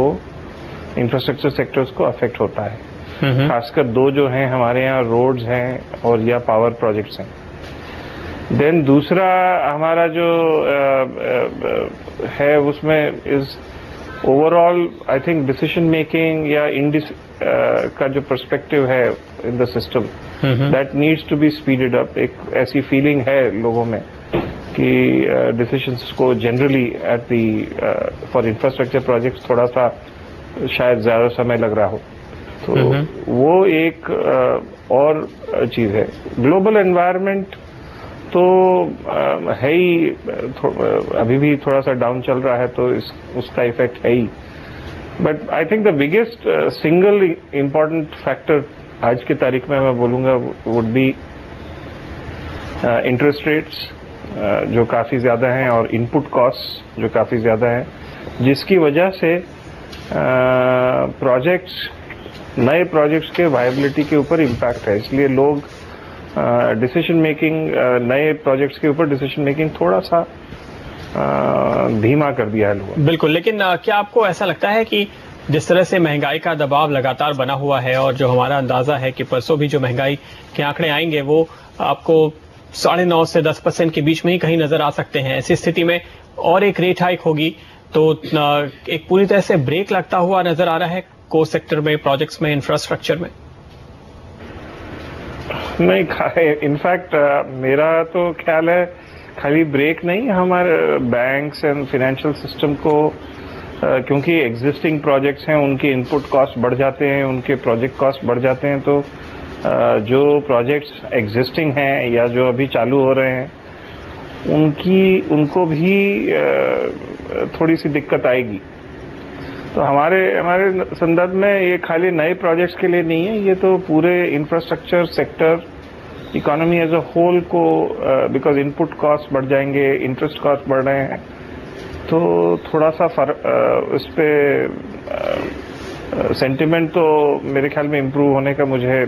इंफ्रास्ट्रक्चर सेक्टर्स को अफेक्ट होता है। खासकर दो जो हैं हमारे यहाँ, रोड्स हैं और या पावर प्रोजेक्ट्स हैं। देन दूसरा हमारा जो है उसमें is overall I think decision making या का जो पर्सपेक्टिव है in the system, that needs to be speeded up. एक ऐसी फीलिंग है लोगों में कि डिसीजंस को generally at the for infrastructure projects थोड़ा सा शायद ज्यादा समय लग रहा हो। तो वो एक और चीज है। ग्लोबल एनवायरनमेंट तो है ही, अभी भी थोड़ा सा डाउन चल रहा है, तो उसका इफेक्ट है ही। But I think the biggest single important factor आज की तारीख में मैं बोलूंगा वुड बी इंटरेस्ट रेट्स जो काफी ज्यादा हैं और इनपुट कॉस्ट जो काफी ज्यादा है, जिसकी वजह से नए प्रोजेक्ट्स के वायबिलिटी के ऊपर इम्पैक्ट है। इसलिए लोग डिसीजन मेकिंग, नए प्रोजेक्ट्स के ऊपर डिसीजन मेकिंग थोड़ा सा धीमा कर दिया है लोगों। बिल्कुल, लेकिन क्या आपको ऐसा लगता है कि जिस तरह से महंगाई का दबाव लगातार बना हुआ है और जो हमारा अंदाजा है कि परसों भी जो महंगाई के आंकड़े आएंगे वो आपको 9.5 से 10% के बीच में ही कहीं नजर आ सकते हैं, ऐसी स्थिति में और एक रेट हाइक होगी तो एक पूरी तरह से ब्रेक लगता हुआ नजर आ रहा है कोर सेक्टर में, प्रोजेक्ट्स में, इंफ्रास्ट्रक्चर में? नहीं, इनफैक्ट मेरा तो ख्याल है खाली ब्रेक नहीं, हमारे बैंक्स एंड फाइनेंशियल सिस्टम को क्योंकि एग्जिस्टिंग प्रोजेक्ट्स हैं उनके इनपुट कॉस्ट बढ़ जाते हैं, उनके प्रोजेक्ट कॉस्ट बढ़ जाते हैं, तो जो प्रोजेक्ट्स एग्जिस्टिंग हैं या जो अभी चालू हो रहे हैं उनको भी थोड़ी सी दिक्कत आएगी। तो हमारे संदर्भ में ये खाली नए प्रोजेक्ट्स के लिए नहीं है, ये तो पूरे infrastructure sector, economy as a whole को, बिकॉज इनपुट कॉस्ट बढ़ जाएंगे, इंटरेस्ट कॉस्ट बढ़ रहे हैं, तो थोड़ा सा इस पे सेंटिमेंट तो मेरे ख्याल में इम्प्रूव होने का मुझे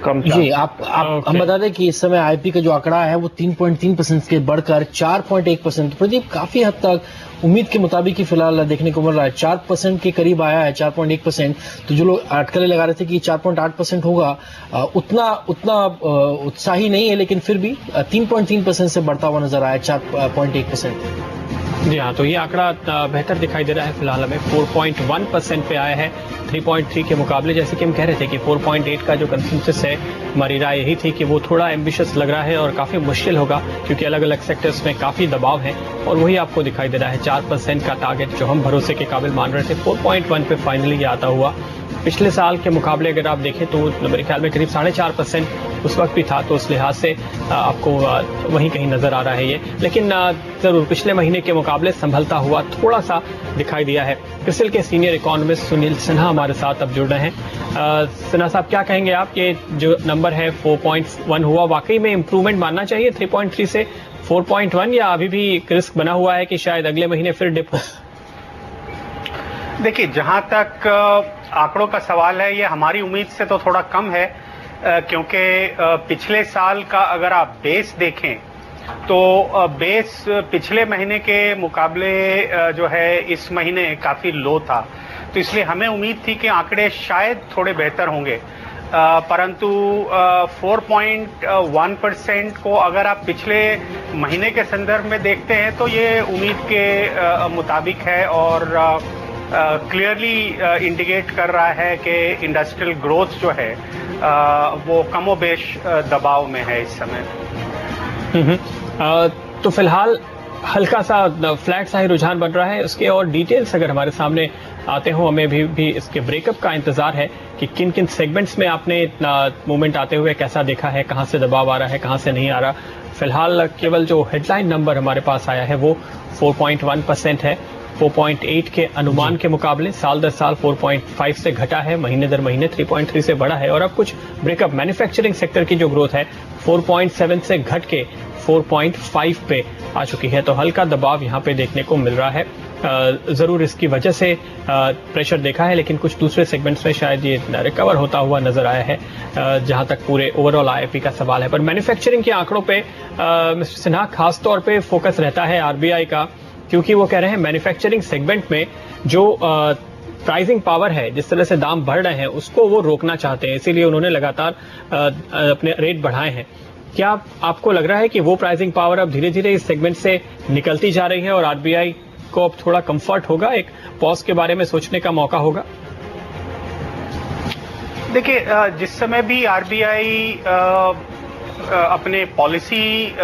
कम जी। आप हम बता दें कि इस समय आईपी का जो आंकड़ा है वो 3.3% के बढ़कर 4.1%। प्रदीप, काफी हद तक उम्मीद के मुताबिक ही फिलहाल देखने को मिल रहा है, 4% के करीब आया है, 4.1%। तो जो लोग अटकलें लगा रहे थे कि 4.8% होगा, उतना उत्साही नहीं है, लेकिन फिर भी 3.3% से बढ़ता हुआ नजर आया 4.1%। जी हाँ, तो ये आंकड़ा बेहतर दिखाई दे रहा है। फिलहाल हमें 4.1% पे आया है 3.3 के मुकाबले। जैसे कि हम कह रहे थे कि 4.8 का जो कंसेंसस है, हमारी राय यही थी कि वो थोड़ा एम्बिशियस लग रहा है और काफी मुश्किल होगा क्योंकि अलग अलग सेक्टर्स में काफी दबाव है, और वही आपको दिखाई दे रहा है। 4% का टारगेट जो हम भरोसे के काबिल मान रहे थे, 4.1 पे फाइनली ये आता हुआ। पिछले साल के मुकाबले अगर आप देखें तो मेरे ख्याल में करीब 4.5% उस वक्त भी था, तो उस लिहाज से आपको वहीं कहीं नजर आ रहा है ये। लेकिन जरूर पिछले महीने के मुकाबले संभलता हुआ थोड़ा सा दिखाई दिया है। क्रिसिल के सीनियर इकोनॉमिस्ट सुनील सिन्हा हमारे साथ अब जुड़ रहे हैं। सिन्हा साहब, क्या कहेंगे आप, ये जो नंबर है 4.1 हुआ, वाकई में इंप्रूवमेंट मानना चाहिए 3.3 से 4.1, या अभी भी रिस्क बना हुआ है कि शायद अगले महीने फिर डिप हो? देखिए, जहां तक आंकड़ों का सवाल है, ये हमारी उम्मीद से तो थोड़ा कम है, क्योंकि पिछले साल का अगर आप बेस देखें तो बेस पिछले महीने के मुकाबले जो है इस महीने काफी लो था, तो इसलिए हमें उम्मीद थी कि आंकड़े शायद थोड़े बेहतर होंगे। परंतु 4.1% को अगर आप पिछले महीने के संदर्भ में देखते हैं तो ये उम्मीद के मुताबिक है और क्लियरली इंडिकेट कर रहा है कि इंडस्ट्रियल ग्रोथ जो है वो कमोबेश दबाव में है इस समय। तो फिलहाल हल्का सा फ्लैट सा ही रुझान बन रहा है। उसके और डिटेल्स अगर हमारे सामने आते हो, हमें भी इसके ब्रेकअप का इंतजार है कि किन किन सेगमेंट्स में आपने मूवमेंट आते हुए कैसा देखा है, कहां से दबाव आ रहा है, कहां से नहीं आ रहा। फिलहाल केवल जो हेडलाइन नंबर हमारे पास आया है वो 4.1% है। 4.8 के अनुमान के मुकाबले साल दर साल 4.5 से घटा है, महीने दर महीने 3.3 से बढ़ा है। और अब कुछ ब्रेकअप मैन्युफैक्चरिंग सेक्टर की जो ग्रोथ है 4.7 से घट के 4.5 पे आ चुकी है। तो हल्का दबाव यहां पे देखने को मिल रहा है। जरूर इसकी वजह से प्रेशर देखा है, लेकिन कुछ दूसरे सेगमेंट्स में शायद ये रिकवर होता हुआ नजर आया है जहां तक पूरे ओवरऑल आईआईपी का सवाल है। पर मैन्युफैक्चरिंग के आंकड़ों पे मिस्टर सिन्हा खास तौर पे फोकस रहता है आरबीआई का, क्योंकि वो कह रहे हैं मैन्युफैक्चरिंग सेगमेंट में जो प्राइसिंग पावर है, जिस तरह से दाम बढ़ रहे हैं उसको वो रोकना चाहते हैं, इसीलिए उन्होंने लगातार अपने रेट बढ़ाए हैं। क्या आपको लग रहा है कि वो प्राइसिंग पावर अब धीरे धीरे इस सेगमेंट से निकलती जा रही है और आरबीआई को अब थोड़ा कंफर्ट होगा, एक पॉज के बारे में सोचने का मौका होगा? देखिए, जिस समय भी आरबीआई अपने पॉलिसी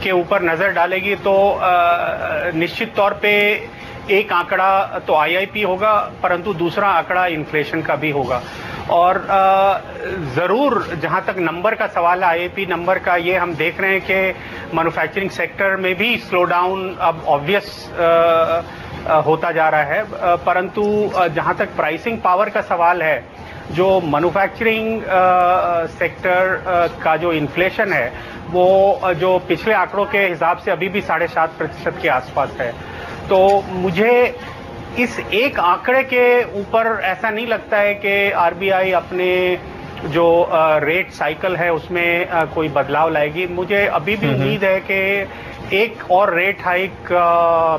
के ऊपर नजर डालेगी तो निश्चित तौर पे एक आंकड़ा तो आईआईपी होगा, परंतु दूसरा आंकड़ा इन्फ्लेशन का भी होगा। और जरूर जहां तक नंबर का सवाल है, आईआईपी नंबर का, ये हम देख रहे हैं कि मैन्युफैक्चरिंग सेक्टर में भी स्लो डाउन अब ऑब्वियस होता जा रहा है। परंतु जहां तक प्राइसिंग पावर का सवाल है, जो मैन्युफैक्चरिंग सेक्टर का जो इन्फ्लेशन है वो जो पिछले आंकड़ों के हिसाब से अभी भी 7.5% के आसपास है। तो मुझे इस एक आंकड़े के ऊपर ऐसा नहीं लगता है कि आरबीआई अपने जो रेट साइकिल है उसमें कोई बदलाव लाएगी। मुझे अभी भी उम्मीद है कि एक और रेट हाइक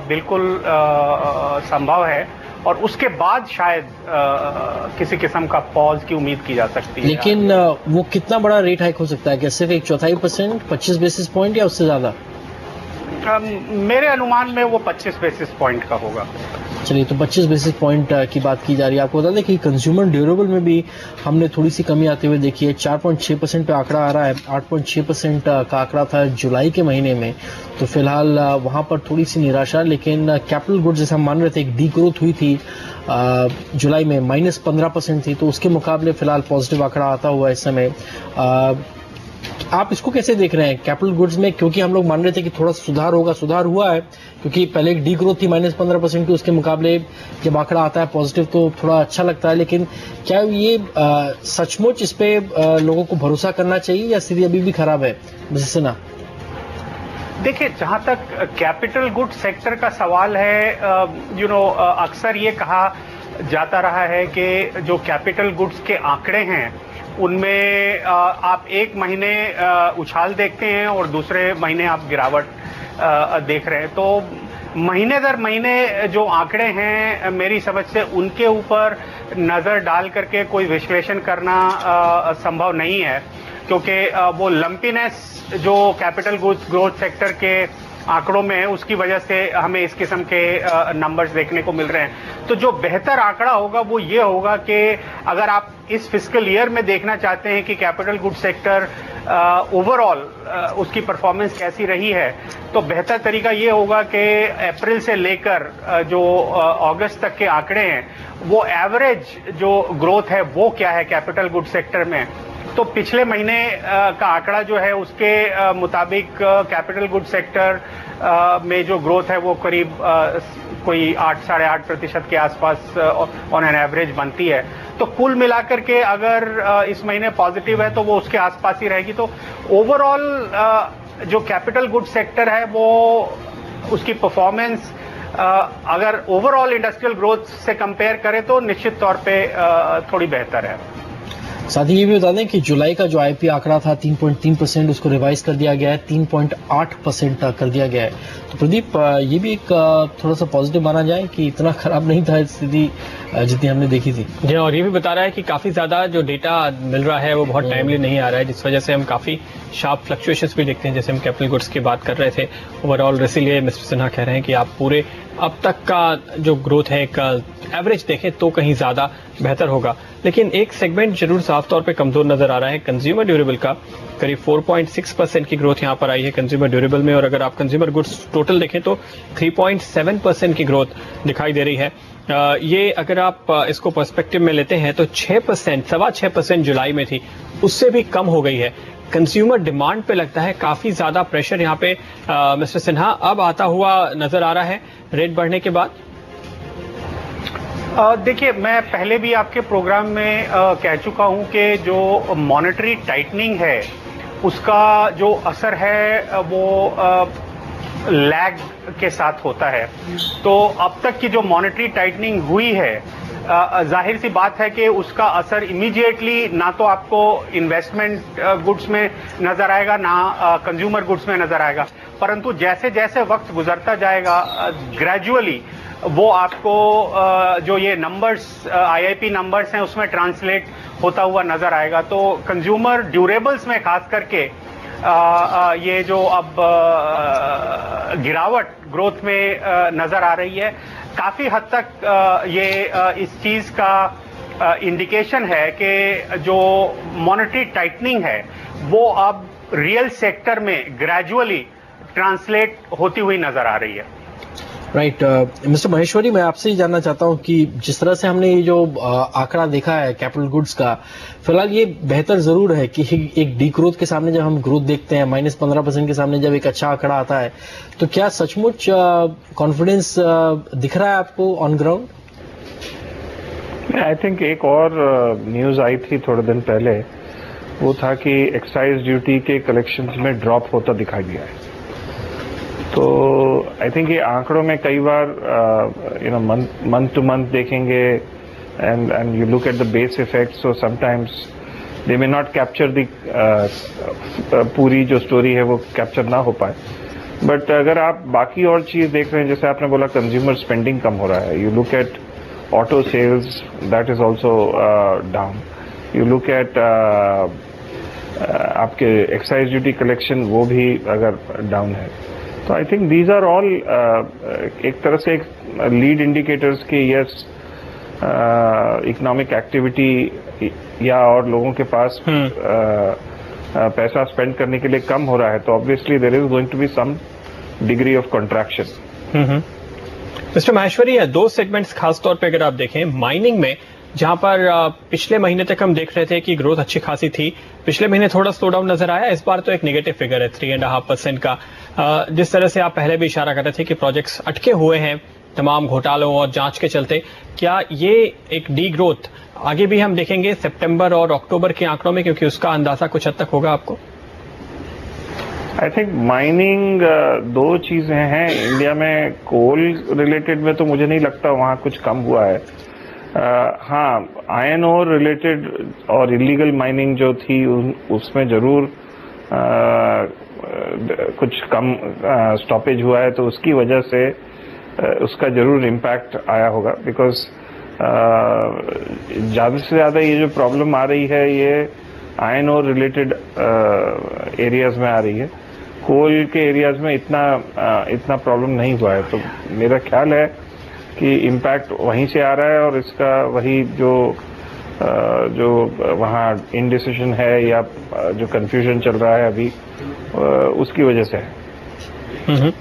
बिल्कुल संभव है और उसके बाद शायद किसी किस्म का पॉज की उम्मीद की जा सकती है। लेकिन वो कितना बड़ा रेट हाइक हो सकता है? क्या सिर्फ 1/4%, 25 बेसिस पॉइंट या उससे ज्यादा? मेरे अनुमान में वो 25 बेसिस पॉइंट का होगा। चलिए, तो 25 बेसिस पॉइंट की बात की जा रही है। आपको बता दें कि कंज्यूमर ड्यूरेबल में भी हमने थोड़ी सी कमी आते हुए देखी है। 4.6% पे आंकड़ा आ रहा है, 8.6% का आंकड़ा था जुलाई के महीने में। तो फिलहाल वहां पर थोड़ी सी निराशा, लेकिन कैपिटल गुड्स जैसा हम मान रहे थे एक डी ग्रोथ हुई थी जुलाई में, -15% थी, तो उसके मुकाबले फिलहाल पॉजिटिव आंकड़ा आता हुआ इस समय। आप इसको कैसे देख रहे हैं कैपिटल गुड्स में? क्योंकि हम लोग मान रहे थे कि थोड़ा सुधार होगा, सुधार हुआ है, क्योंकि पहले एक डी ग्रोथ थी -15% की, उसके मुकाबले जब आंकड़ा आता है पॉजिटिव तो थोड़ा अच्छा लगता है। लेकिन क्या ये सचमुच इस पे लोगों को भरोसा करना चाहिए या स्थिति अभी भी खराब है? सिन्हा, देखिए, जहां तक कैपिटल गुड सेक्टर का सवाल है, अक्सर ये कहा जाता रहा है कि जो कैपिटल गुड्स के आंकड़े हैं उनमें आप एक महीने उछाल देखते हैं और दूसरे महीने आप गिरावट देख रहे हैं। तो महीने दर महीने जो आंकड़े हैं, मेरी समझ से उनके ऊपर नजर डाल करके कोई विश्लेषण करना संभव नहीं है, क्योंकि वो लंपीनेस जो कैपिटल गुड्स ग्रोथ सेक्टर के आंकड़ों में है उसकी वजह से हमें इस किस्म के नंबर्स देखने को मिल रहे हैं। तो जो बेहतर आंकड़ा होगा वो ये होगा कि अगर आप इस फिस्कल ईयर में देखना चाहते हैं कि कैपिटल गुड सेक्टर ओवरऑल उसकी परफॉर्मेंस कैसी रही है, तो बेहतर तरीका ये होगा कि अप्रैल से लेकर जो अगस्त तक के आंकड़े हैं वो एवरेज जो ग्रोथ है वो क्या है कैपिटल गुड सेक्टर में। तो पिछले महीने का आंकड़ा जो है उसके मुताबिक कैपिटल गुड सेक्टर में जो ग्रोथ है वो करीब कोई 8-8.5% के आसपास ऑन एन एवरेज बनती है। तो कुल मिलाकर के अगर इस महीने पॉजिटिव है तो वो उसके आसपास ही रहेगी। तो ओवरऑल जो कैपिटल गुड सेक्टर है वो उसकी परफॉर्मेंस अगर ओवरऑल इंडस्ट्रियल ग्रोथ से कंपेयर करें तो निश्चित तौर पे थोड़ी बेहतर है। साथ ही ये भी बता दें कि जुलाई का जो आईपी आंकड़ा था 3.3%, उसको रिवाइज कर दिया गया है, 3.8% कर दिया गया है। तो प्रदीप, ये भी एक थोड़ा सा पॉजिटिव माना जाए कि इतना खराब नहीं था स्थिति जितनी हमने देखी थी। जी, और ये भी बता रहा है कि काफी ज्यादा जो डेटा मिल रहा है वो बहुत टाइमली नहीं आ रहा है, जिस वजह से हम काफी शार्प फ्लक्चुएशंस भी देखते हैं। जैसे हम कैपिटल गुड्स की बात कर रहे थे ओवरऑल, इसीलिए मिस्टर सिन्हा कह रहे हैं कि आप पूरे अब तक का जो ग्रोथ है एक एवरेज देखें तो कहीं ज्यादा बेहतर होगा। लेकिन एक सेगमेंट जरूर साफ तौर पे कमजोर नजर आ रहा है, कंज्यूमर ड्यूरेबल का। करीब 4.6% की ग्रोथ यहां पर आई है कंज्यूमर ड्यूरेबल में, और अगर आप कंज्यूमर गुड्स टोटल देखें तो 3.7% की ग्रोथ दिखाई दे रही है। ये अगर आप इसको पर्सपेक्टिव में लेते हैं तो 6%, 6.25% जुलाई में थी, उससे भी कम हो गई है। कंज्यूमर डिमांड पे लगता है काफी ज्यादा प्रेशर यहाँ पे मिस्टर सिन्हा अब आता हुआ नजर आ रहा है रेट बढ़ने के बाद। देखिए, मैं पहले भी आपके प्रोग्राम में कह चुका हूं कि जो मॉनेटरी टाइटनिंग है उसका जो असर है वो लैग के साथ होता है। तो अब तक की जो मॉनेटरी टाइटनिंग हुई है, जाहिर सी बात है कि उसका असर इमीडिएटली ना तो आपको इन्वेस्टमेंट गुड्स में नजर आएगा, ना कंज्यूमर गुड्स में नजर आएगा, परंतु जैसे जैसे वक्त गुजरता जाएगा ग्रेजुअली वो आपको जो ये नंबर्स आईआईपी नंबर्स हैं उसमें ट्रांसलेट होता हुआ नजर आएगा। तो कंज्यूमर ड्यूरेबल्स में खास करके ये जो अब गिरावट ग्रोथ में नजर आ रही है, काफी हद तक ये इस चीज का इंडिकेशन है कि जो मॉनेटरी टाइटनिंग है वो अब रियल सेक्टर में ग्रेजुअली ट्रांसलेट होती हुई नजर आ रही है। राइट, मिस्टर महेश्वरी, मैं आपसे ही जानना चाहता हूं कि जिस तरह से हमने ये जो आंकड़ा देखा है कैपिटल गुड्स का, फिलहाल ये बेहतर जरूर है कि एक डी ग्रोथ के सामने जब हम ग्रोथ देखते हैं, -15% के सामने जब एक अच्छा आंकड़ा आता है, तो क्या सचमुच कॉन्फिडेंस दिख रहा है आपको ऑन ग्राउंड? आई थिंक एक और न्यूज आई थी थोड़े दिन पहले, वो था कि एक्साइज ड्यूटी के कलेक्शंस में ड्रॉप होता दिखाई दिया है। तो आई थिंक ये आंकड़ों में कई बार मंथ टू मंथ देखेंगे and you look at the base effect, so sometimes they may not capture the पूरी जो स्टोरी है वो कैप्चर ना हो पाए। बट अगर आप बाकी और चीज देख रहे हैं, जैसे आपने बोला कंज्यूमर स्पेंडिंग कम हो रहा है, you look at auto sales, that is also down, you look at आपके एक्साइज ड्यूटी कलेक्शन, वो भी अगर डाउन है, तो I think these are all एक तरह से एक लीड इंडिकेटर्स के यस इकोनॉमिक एक्टिविटी या और लोगों के पास पैसा स्पेंड करने के लिए कम हो रहा है, तो obviously there is going to be some degree of contraction. Mister Maheshwari, दो सेगमेंट्स खासतौर पे अगर आप देखें, माइनिंग में जहां पर पिछले महीने तक हम देख रहे थे कि ग्रोथ अच्छी खासी थी, पिछले महीने थोड़ा स्लो डाउन नजर आया, इस बार तो एक नेगेटिव फिगर है 3.5% का। जिस तरह से आप पहले भी इशारा कर रहे थे कि प्रोजेक्ट्स अटके हुए हैं तमाम घोटालों और जांच के चलते, क्या ये एक डी ग्रोथ आगे भी हम देखेंगे सितंबर और अक्टूबर के आंकड़ों में, क्योंकि उसका अंदाजा कुछ हद तक होगा आपको? आई थिंक माइनिंग दो चीजें हैं इंडिया में, कोल रिलेटेड में तो मुझे नहीं लगता वहां कुछ कम हुआ है। हाँ, आयरन ओर रिलेटेड और इलीगल माइनिंग जो थी उसमें जरूर कुछ कम स्टॉपेज हुआ है, तो उसकी वजह से उसका जरूर इम्पैक्ट आया होगा, बिकॉज ज्यादा से ज्यादा ये जो प्रॉब्लम आ रही है ये आयरन ओर रिलेटेड एरियाज में आ रही है, कोल के एरियाज में इतना प्रॉब्लम नहीं हुआ है। तो मेरा ख्याल है कि इम्पैक्ट वहीं से आ रहा है, और इसका वही जो वहाँ इनडिसिजन है या जो कंफ्यूजन चल रहा है अभी, उसकी वजह से है।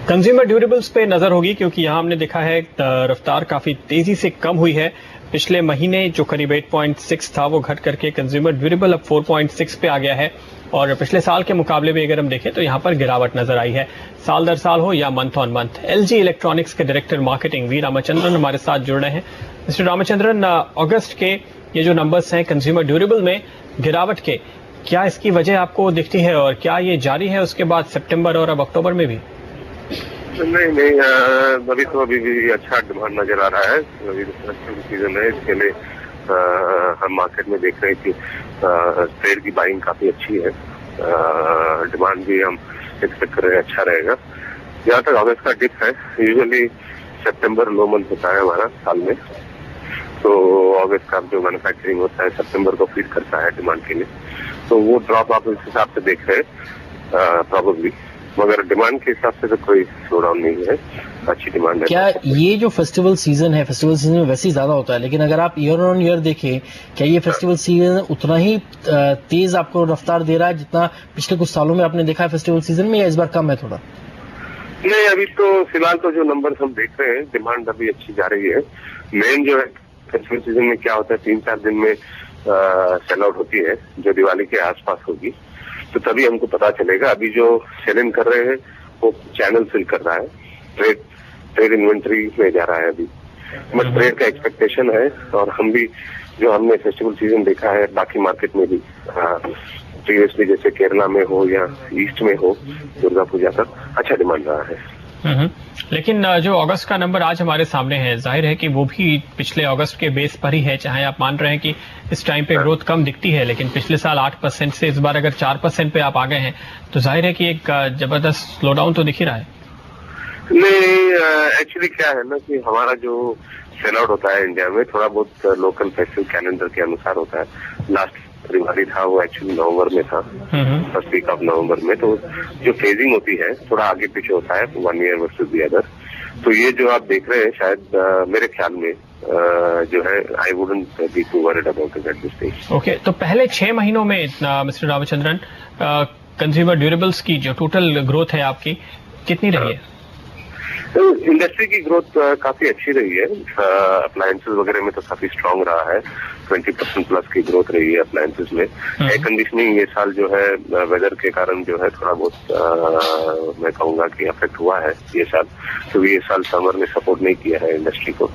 कंज्यूमर ड्यूरेबल्स पे नजर होगी, क्योंकि यहां हमने देखा है रफ्तार काफी तेजी से कम हुई है। पिछले महीने जो करीब 8.6 था वो घट करके कंज्यूमर ड्यूरेबल अब 4.6 पे आ गया है, और पिछले साल के मुकाबले भी अगर हम देखें तो यहां पर गिरावट नजर आई है, साल दर साल हो या month on month. LG electronics के डायरेक्टर मार्केटिंग वी रामचंद्रन हमारे साथ जुड़ रहे हैं। मिस्टर रामचंद्रन, अगस्त के ये जो नंबर्स हैं कंज्यूमर ड्यूरेबल में गिरावट के, क्या इसकी वजह आपको दिखती है, और क्या ये जारी है उसके बाद सितंबर और अब अक्टूबर में भी? नहीं, अभी भी अच्छा डिमांड नजर आ रहा है, अभी तो सीजन है, इसके लिए हम मार्केट में देख रहे हैं कि ट्रेड की बाइंग काफी अच्छी है, डिमांड भी हम एक्सपेक्ट कर रहे हैं अच्छा रहेगा। जहाँ तक अगस्त का डिप है, यूजुअली सितंबर लो मंथ होता है हमारा साल में, तो अगस्त का जो मैन्युफैक्चरिंग होता है सितंबर को फीड करता है डिमांड के लिए, तो वो ड्रॉप आप इस हिसाब से देख रहे हैं प्रॉबेबली, मगर डिमांड के हिसाब से तो कोई स्लोडाउन नहीं है, अच्छी डिमांड है। क्या ये जो फेस्टिवल सीजन है, फेस्टिवल सीजन में वैसे ही ज्यादा होता है, लेकिन अगर आप ईयर ऑन ईयर देखें, क्या ये फेस्टिवल सीजन उतना ही तेज आपको रफ्तार दे रहा है जितना पिछले कुछ सालों में आपने देखा है फेस्टिवल सीजन में, या इस बार कम है थोड़ा? नहीं, अभी तो फिलहाल तो जो नंबर्स हम देख रहे हैं, डिमांड अभी अच्छी जा रही है। मेन जो है फेस्टिवल सीजन में क्या होता है, 3-4 दिन में सेल आउट होती है जो दिवाली के आसपास होगी, तो तभी हमको पता चलेगा। अभी जो सेल इन कर रहे हैं वो चैनल फिल कर रहा है, ट्रेड इन्वेंट्री में जा रहा है अभी, बट ट्रेड का एक्सपेक्टेशन है। और हम भी जो हमने फेस्टिवल सीजन देखा है बाकी मार्केट में भी प्रीवियसली, जैसे केरला में हो या ईस्ट में हो, दुर्गा पूजा तक अच्छा डिमांड रहा है। लेकिन जो अगस्त का नंबर आज हमारे सामने है, जाहिर है कि वो भी पिछले अगस्त के बेस पर ही है। चाहे आप मान रहे हैं कि इस टाइम पे ग्रोथ कम दिखती है, लेकिन पिछले साल 8% से इस बार अगर 4% पे आप आ गए हैं, तो जाहिर है कि एक जबरदस्त स्लोडाउन तो दिख ही रहा है। नहीं, एक्चुअली क्या है ना कि हमारा जो सेल आउट होता है इंडिया में थोड़ा बहुत लोकल फेस्टिवल कैलेंडर के अनुसार होता है। लास्ट दिवाली था वो एक्चुअली नवंबर में था, फर्स्ट वीक ऑफ नवंबर में, तो जो फेजिंग होती है थोड़ा आगे पीछे होता है 1 ईयर वर्सेस द अदर। तो ये जो आप देख रहे हैं शायद मेरे ख्याल में जो है, I wouldn't be to worried about it at this stage. Okay, तो पहले 6 महीनों में मिस्टर रामचंद्रन, कंज्यूमर ड्यूरेबल्स की जो टोटल ग्रोथ है आपकी कितनी रही है? इंडस्ट्री की ग्रोथ काफी अच्छी रही है, अप्लायंसेस वगैरह में तो काफी स्ट्रांग रहा है, 20% प्लस की ग्रोथ रही है अप्लायंसेस में। एयर कंडीशनिंग ये साल जो है वेदर के कारण जो है थोड़ा बहुत मैं कहूंगा कि अफेक्ट हुआ है ये साल, तो ये साल समर ने सपोर्ट नहीं किया है इंडस्ट्री को।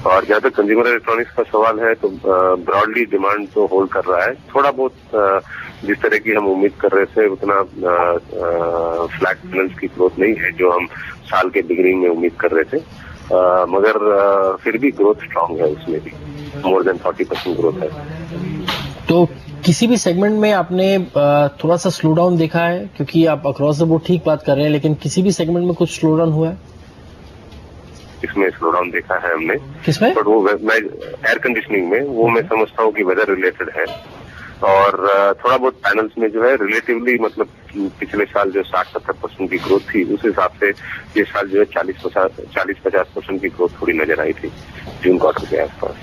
और जहां तक कंज्यूमर इलेक्ट्रॉनिक्स का सवाल है, तो ब्रॉडली डिमांड तो होल्ड कर रहा है, थोड़ा बहुत जिस तरह की हम उम्मीद कर रहे थे उतना फ्लैट बैलेंस की ग्रोथ नहीं है जो हम साल के बिगिनिंग में उम्मीद कर रहे थे, मगर फिर भी ग्रोथ स्ट्रांग है, उसमें भी मोर देन 40% ग्रोथ है। तो किसी भी सेगमेंट में आपने थोड़ा सा स्लो डाउन देखा है? क्योंकि आप अक्रॉस द बोर्ड ठीक बात कर रहे हैं, लेकिन किसी भी सेगमेंट में कुछ स्लो डाउन हुआ है? इसमें स्लो डाउन देखा है हमने। किसमें? बट वो मैं एयर कंडीशनिंग में, वो मैं समझता हूँ कि वेदर रिलेटेड है, और थोड़ा बहुत पैनल्स में जो है रिलेटिवली, मतलब पिछले साल जो 60-70% की ग्रोथ थी, उस हिसाब से ये साल जो है 40-50% की ग्रोथ थोड़ी नजर आई थी जून क्वार्टर के आसपास।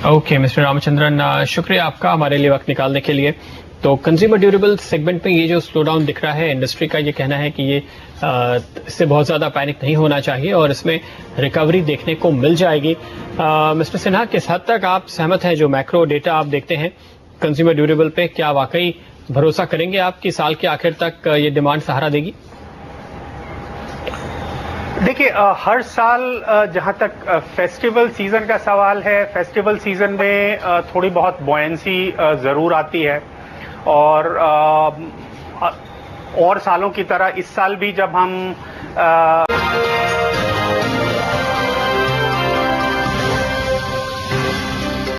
ओके मिस्टर रामचंद्रन, शुक्रिया आपका हमारे लिए वक्त निकालने के लिए। तो कंज्यूमर ड्यूरेबल सेगमेंट में ये जो स्लो डाउन दिख रहा है, इंडस्ट्री का ये कहना है कि ये इससे बहुत ज्यादा पैनिक नहीं होना चाहिए और इसमें रिकवरी देखने को मिल जाएगी। मिस्टर सिन्हा, किस हद तक आप सहमत हैं? जो मैक्रो डेटा आप देखते हैं कंज्यूमर ड्यूरेबल पे, क्या वाकई भरोसा करेंगे आप कि साल के आखिर तक ये डिमांड सहारा देगी? देखिए, हर साल जहां तक फेस्टिवल सीजन का सवाल है, फेस्टिवल सीजन में थोड़ी बहुत बॉयंसी जरूर आती है, और सालों की तरह इस साल भी जब हम